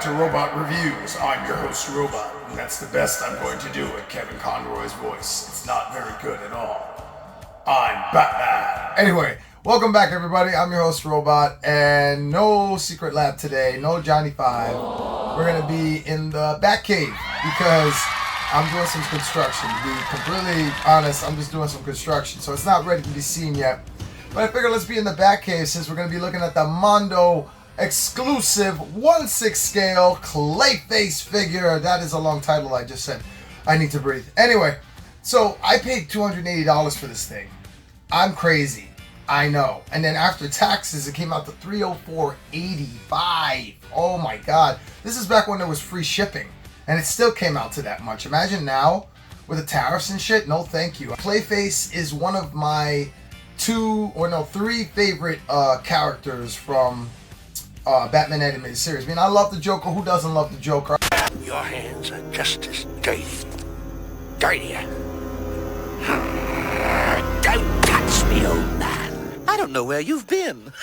to Robot Reviews. I'm your host, Robot, and that's the best I'm going to do at Kevin Conroy's voice. It's not very good at all. I'm Batman. Anyway, welcome back, everybody. I'm your host, Robot, and no Secret Lab today, no Johnny 5. We're going to be in the Batcave because I'm doing some construction. To be completely honest, I'm just doing some construction, so it's not ready to be seen yet. But I figured let's be in the Batcave since we're going to be looking at the Mondo exclusive 1/6 scale Clayface figure. That is a long title. I just said I need to breathe. Anyway, so I paid $280 for this thing. I'm crazy, I know. And then after taxes, it came out to $304.85. Oh my god, this is back when there was free shipping, and it still came out to that much. Imagine now with the tariffs and shit. No thank you. Clayface is one of my three favorite characters from Batman animated series. I mean, I love the Joker. Who doesn't love the Joker? Your hands are just as dirty. Dirtier. Don't touch me, old man. I don't know where you've been.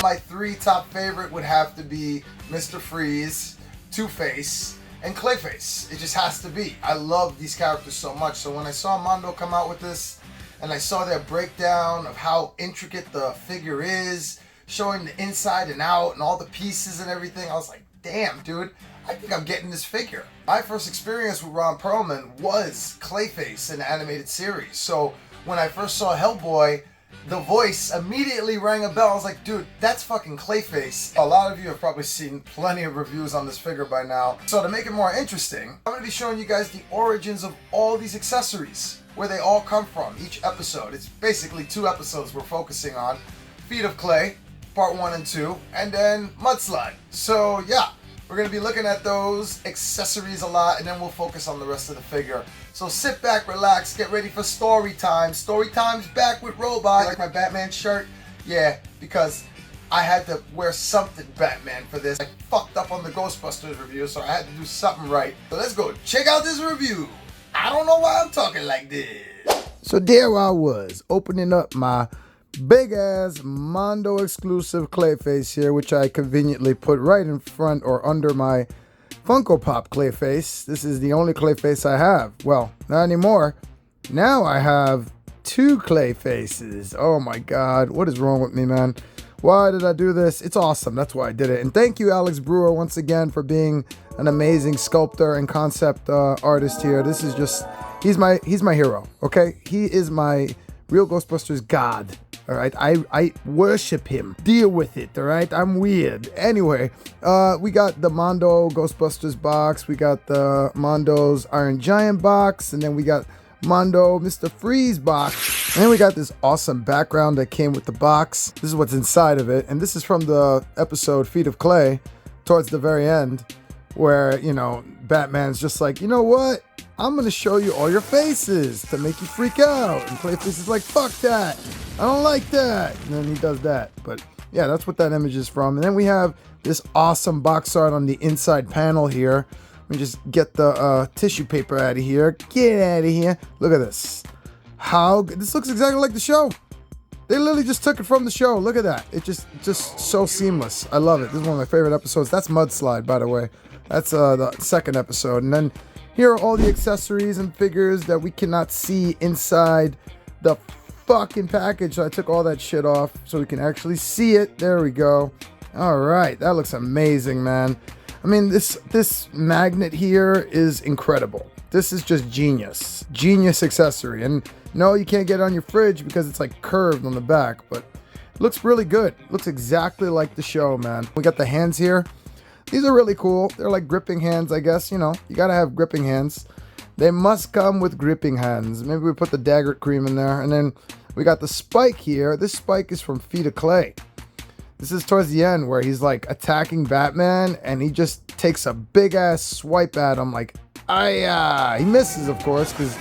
My three top favorite would have to be Mr. Freeze, Two-Face, and Clayface. It just has to be. I love these characters so much. So when I saw Mondo come out with this, and I saw their breakdown of how intricate the figure is, showing the inside and out and all the pieces and everything, I was like, damn, dude, I think I'm getting this figure. My first experience with Ron Perlman was Clayface in the animated series. So when I first saw Hellboy, the voice immediately rang a bell. I was like, dude, that's fucking Clayface. A lot of you have probably seen plenty of reviews on this figure by now. So to make it more interesting, I'm going to be showing you guys the origins of all these accessories, where they all come from, each episode. It's basically 2 episodes we're focusing on. Feet of Clay, part 1 and 2, and then Mudslide. So yeah, we're going to be looking at those accessories a lot, and then we'll focus on the rest of the figure. So sit back, relax, get ready for story time. Story time's back with Robot. Like my Batman shirt? Yeah, because I had to wear something Batman for this. I fucked up on the Ghostbusters review, so I had to do something right. So let's go check out this review. I don't know why I'm talking like this. So there I was, opening up my big ass Mondo exclusive Clayface here, which I conveniently put right in front or under my Funko Pop Clayface. This is the only Clayface I have. Well, not anymore. Now I have 2 Clayfaces. Oh my god, what is wrong with me, man? Why did I do this? It's awesome. That's why I did it. And thank you, Alex Brewer, once again for being an amazing sculptor and concept artist here. This is just, he's my hero, okay? He is my real Ghostbusters god, all right? I worship him. Deal with it, all right? I'm weird. Anyway, we got the Mondo Ghostbusters box. We got the Mondo's Iron Giant box. And then we got Mondo Mr. Freeze box. And then we got this awesome background that came with the box. This is what's inside of it. And this is from the episode Feet of Clay, towards the very end, where, you know, Batman's just like, you know what? I'm going to show you all your faces to make you freak out. And Clayface is like, fuck that. I don't like that. And then he does that. But yeah, that's what that image is from. And then we have this awesome box art on the inside panel here. Let me just get the tissue paper out of here. Get out of here. Look at this. This looks exactly like the show. They literally just took it from the show. Look at that. It just so seamless. I love it. This is one of my favorite episodes. That's Mudslide, by the way. That's the second episode. And then here are all the accessories and figures that we cannot see inside the fucking package. So I took all that shit off so we can actually see it. There we go. All right. That looks amazing, man. I mean, this magnet here is incredible. This is just genius. Genius accessory. And no, you can't get it on your fridge because it's like curved on the back, but it looks really good. Looks exactly like the show, man. We got the hands here. These are really cool. They're like gripping hands, I guess. You know, you gotta have gripping hands. They must come with gripping hands. Maybe we put the Daggert cream in there. And then we got the spike here. This spike is from Feet of Clay. This is towards the end where he's like attacking Batman and he just takes a big ass swipe at him like, ah, he misses, of course, because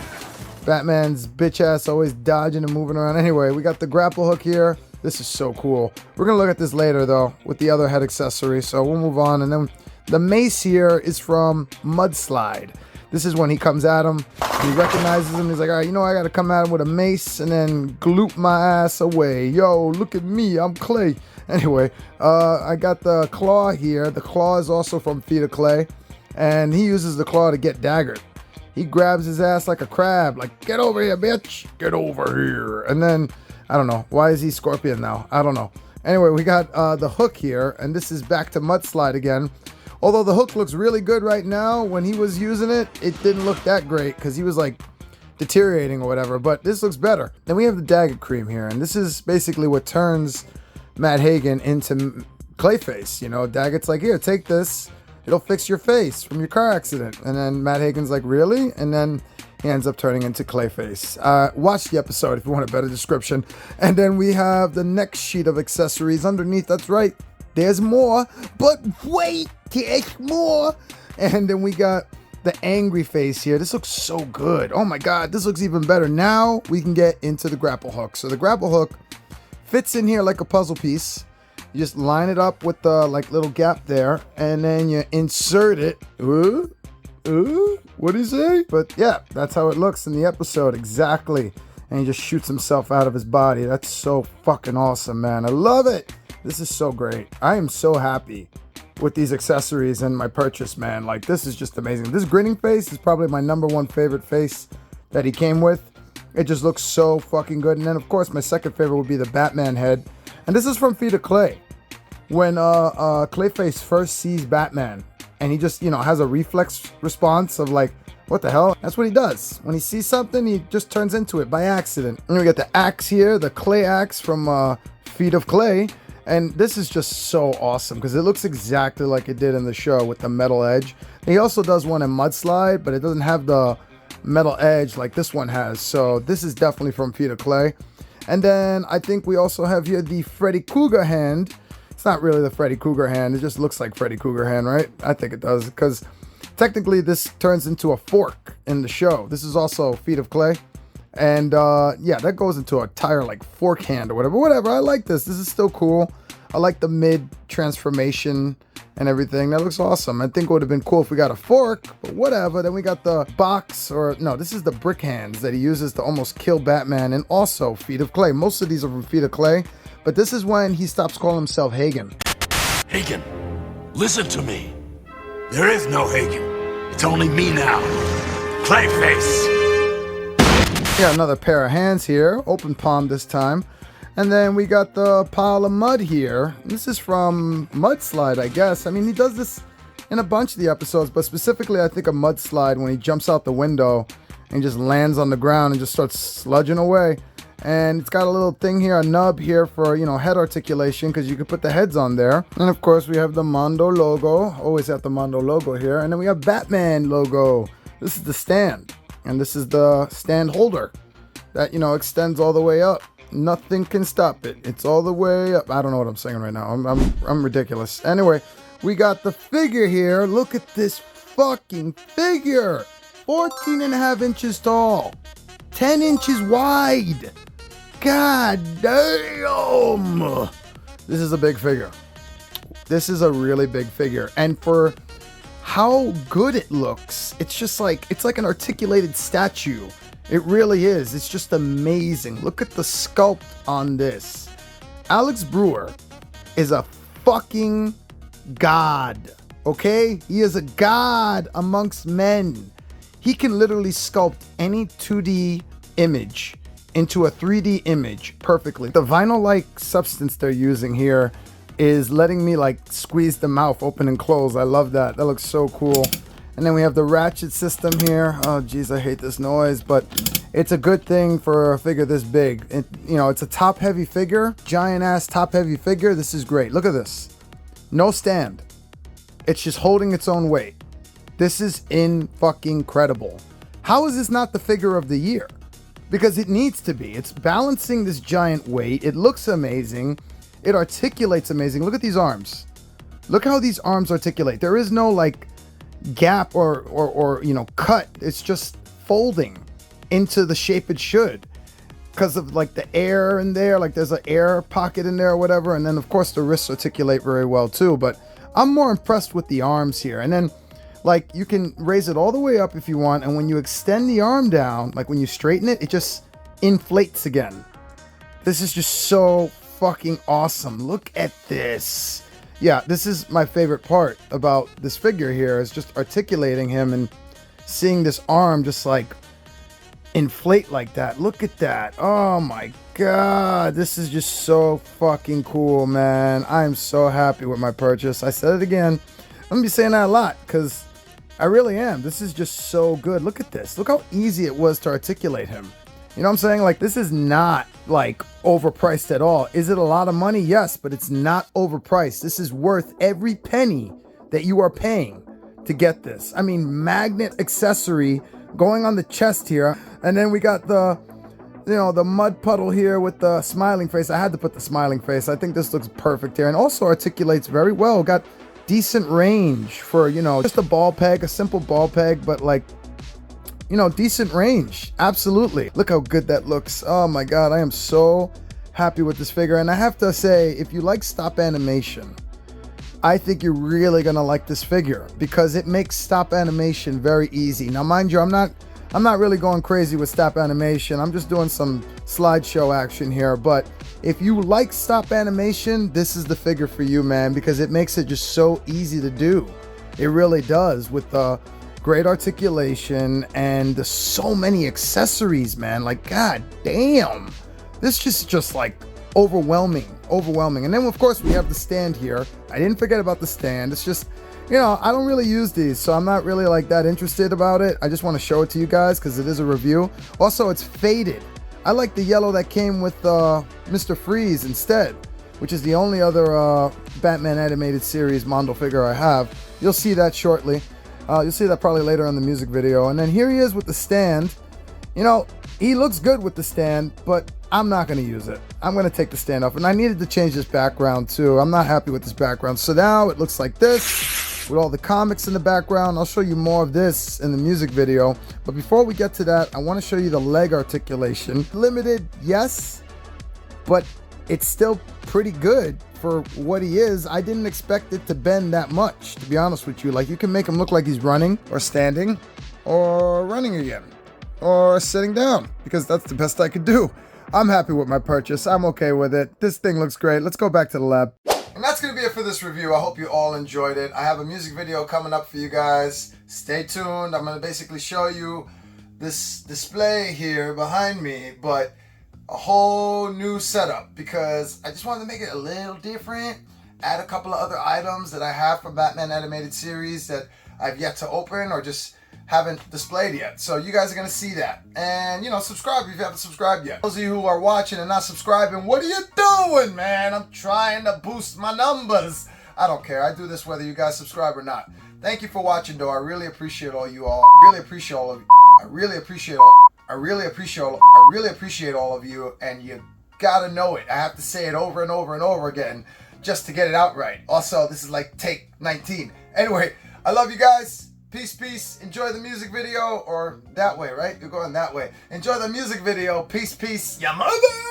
Batman's bitch ass always dodging and moving around. Anyway, we got the grapple hook here. This is so cool. We're going to look at this later, though, with the other head accessory. So we'll move on. And then the mace here is from Mudslide. This is when he comes at him. He recognizes him. He's like, all right, you know, I got to come at him with a mace and then gloop my ass away. Yo, look at me. I'm Clay. Anyway, I got the claw here. The claw is also from Feet of Clay. And he uses the claw to get daggered. He grabs his ass like a crab. Like, get over here, bitch. Get over here. And then, I don't know. Why is he Scorpion now? I don't know. Anyway, we got the hook here. And this is back to Mudslide again. Although the hook looks really good right now, when he was using it, it didn't look that great because he was like deteriorating or whatever, but this looks better. Then we have the Daggett cream here, and this is basically what turns Matt Hagen into Clayface. You know, Daggett's like, here, take this. It'll fix your face from your car accident. And then Matt Hagen's like, really? And then he ends up turning into Clayface. Watch the episode if you want a better description. And then we have the next sheet of accessories underneath. That's right. There's more, but wait, there's more. And then we got the angry face here. This looks so good. Oh my God, this looks even better. Now we can get into the grapple hook. So the grapple hook fits in here like a puzzle piece. You just line it up with the like little gap there, and then you insert it. What do you say? But yeah, that's how it looks in the episode, exactly. And he just shoots himself out of his body. That's so fucking awesome, man. I love it. This is so great. I am so happy with these accessories and my purchase, man. Like, this is just amazing. This grinning face is probably my #1 favorite face that he came with. It just looks so fucking good. And then, of course, my second favorite would be the Batman head. And this is from Feet of Clay. When Clayface first sees Batman, and he just, you know, has a reflex response of like, what the hell? That's what he does. When he sees something, he just turns into it by accident. And we got the axe here, the clay axe from Feet of Clay. And this is just so awesome because it looks exactly like it did in the show with the metal edge. He also does one in Mudslide, but it doesn't have the metal edge like this one has. So this is definitely from Feet of Clay. And then I think we also have here the Freddy Krueger hand. It's not really the Freddy Krueger hand. It just looks like Freddy Krueger hand, right? I think it does because technically this turns into a fork in the show. This is also Feet of Clay. And yeah, that goes into a tire like fork hand or whatever. I like this. This is still cool. I like the mid transformation and everything. That looks awesome. I think it would have been cool if we got a fork, but whatever. Then we got the box, or no, this is the brick hands that he uses to almost kill Batman, and also Feet of Clay. Most of these are from Feet of Clay, but this is when he stops calling himself Hagen. Hagen, listen to me. There is no Hagen. It's only me now. Clayface. Yeah, another pair of hands here. Open palm this time. And then we got the pile of mud here. This is from Mudslide, I guess. I mean, he does this in a bunch of the episodes, but specifically I think of Mudslide when he jumps out the window and just lands on the ground and just starts sludging away. And it's got a little thing here, a nub here for, you know, head articulation, because you can put the heads on there. And of course we have the Mondo logo. Always have the Mondo logo here. And then we have Batman logo. This is the stand. And this is the stand holder that, you know, extends all the way up. Nothing can stop it. It's all the way up. I don't know what I'm saying right now. I'm ridiculous. Anyway, we got the figure here. Look at this fucking figure. 14.5 inches tall. 10 inches wide. God damn. This is a big figure. This is a really big figure. And for how good it looks, it's just like, it's like an articulated statue. It really is. It's just amazing. Look at the sculpt on this. Alex Brewer is a fucking god. Okay? He is a god amongst men. He can literally sculpt any 2D image into a 3D image perfectly. The vinyl-like substance they're using here is letting me like squeeze the mouth open and close. I love that. That looks so cool. And then we have the ratchet system here. Oh, geez, I hate this noise, but it's a good thing for a figure this big. You know, it's a top-heavy figure, giant-ass top-heavy figure. This is great. Look at this. No stand. It's just holding its own weight. This is in-fucking-credible. How is this not the figure of the year? Because it needs to be. It's balancing this giant weight. It looks amazing. It articulates amazing. Look at these arms. Look how these arms articulate. There is no, like, gap or you know, cut. It's just folding into the shape it should because of like the air in there, like there's an air pocket in there or whatever. And then of course the wrists articulate very well too, but I'm more impressed with the arms here. And then Like, you can raise it all the way up if you want, and when you extend the arm down, like when you straighten it, it just inflates again. This is just so fucking awesome. Look at this. Yeah, this is my favorite part about this figure here, is just articulating him and seeing this arm just like inflate like that. Look at that. Oh my god, this is just so fucking cool, man. I am so happy with my purchase. I said it again. I'm gonna be saying that a lot because I really am. This is just so good. Look at this. Look how easy it was to articulate him. You know what I'm saying? Like, this is not like overpriced at all. Is it a lot of money? Yes, but it's not overpriced. This is worth every penny that you are paying to get this. I mean, magnet accessory going on the chest here. And then we got the, you know, the mud puddle here with the smiling face. I had to put the smiling face. I think this looks perfect here, and also articulates very well. Got decent range for, you know, just a ball peg, a simple ball peg, but like, you know, decent range. Absolutely. Look how good that looks. Oh my god, I am so happy with this figure. And I have to say, if you like stop animation, I think you're really gonna like this figure because it makes stop animation very easy. Now, mind you, I'm not really going crazy with stop animation. I'm just doing some slideshow action here. But if you like stop animation, this is the figure for you, man, because it makes it just so easy to do. It really does, with the great articulation and so many accessories, man. Like, god damn, this is just like overwhelming. And then of course we have the stand here. I didn't forget about the stand. It's just, you know, I don't really use these, so I'm not really like that interested about it. I just want to show it to you guys because it is a review. Also, it's faded. I like the yellow that came with Mr. Freeze instead, which is the only other Batman animated series Mondo figure I have. You'll see that shortly. You'll see that probably later in the music video. And then here he is with the stand. You know, he looks good with the stand, but I'm not going to use it. I'm going to take the stand off. And I needed to change this background too. I'm not happy with this background. So now it looks like this with all the comics in the background. I'll show you more of this in the music video. But before we get to that, I want to show you the leg articulation. Limited, yes, but it's still pretty good for what he is. I didn't expect it to bend that much, to be honest with you. Like, you can make him look like he's running or standing or running again or sitting down, because that's the best I could do. I'm happy with my purchase. I'm okay with it. This thing looks great. Let's go back to the lab. And that's going to be it for this review. I hope you all enjoyed it. I have a music video coming up for you guys. Stay tuned. I'm going to basically show you this display here behind me, but a whole new setup, because I just wanted to make it a little different. Add a couple of other items that I have from Batman Animated Series that I've yet to open or just haven't displayed yet. So you guys are going to see that. And, you know, subscribe if you haven't subscribed yet. Those of you who are watching and not subscribing, what are you doing, man? I'm trying to boost my numbers. I don't care. I do this whether you guys subscribe or not. Thank you for watching, though. I really appreciate all you all. I really appreciate all of you. I really appreciate all of you, and you gotta know it. I have to say it over and over and over again just to get it out right. Also, this is like take 19. Anyway, I love you guys. Peace, peace. Enjoy the music video, or that way, right? You're going that way. Enjoy the music video. Peace, peace. Ya mother!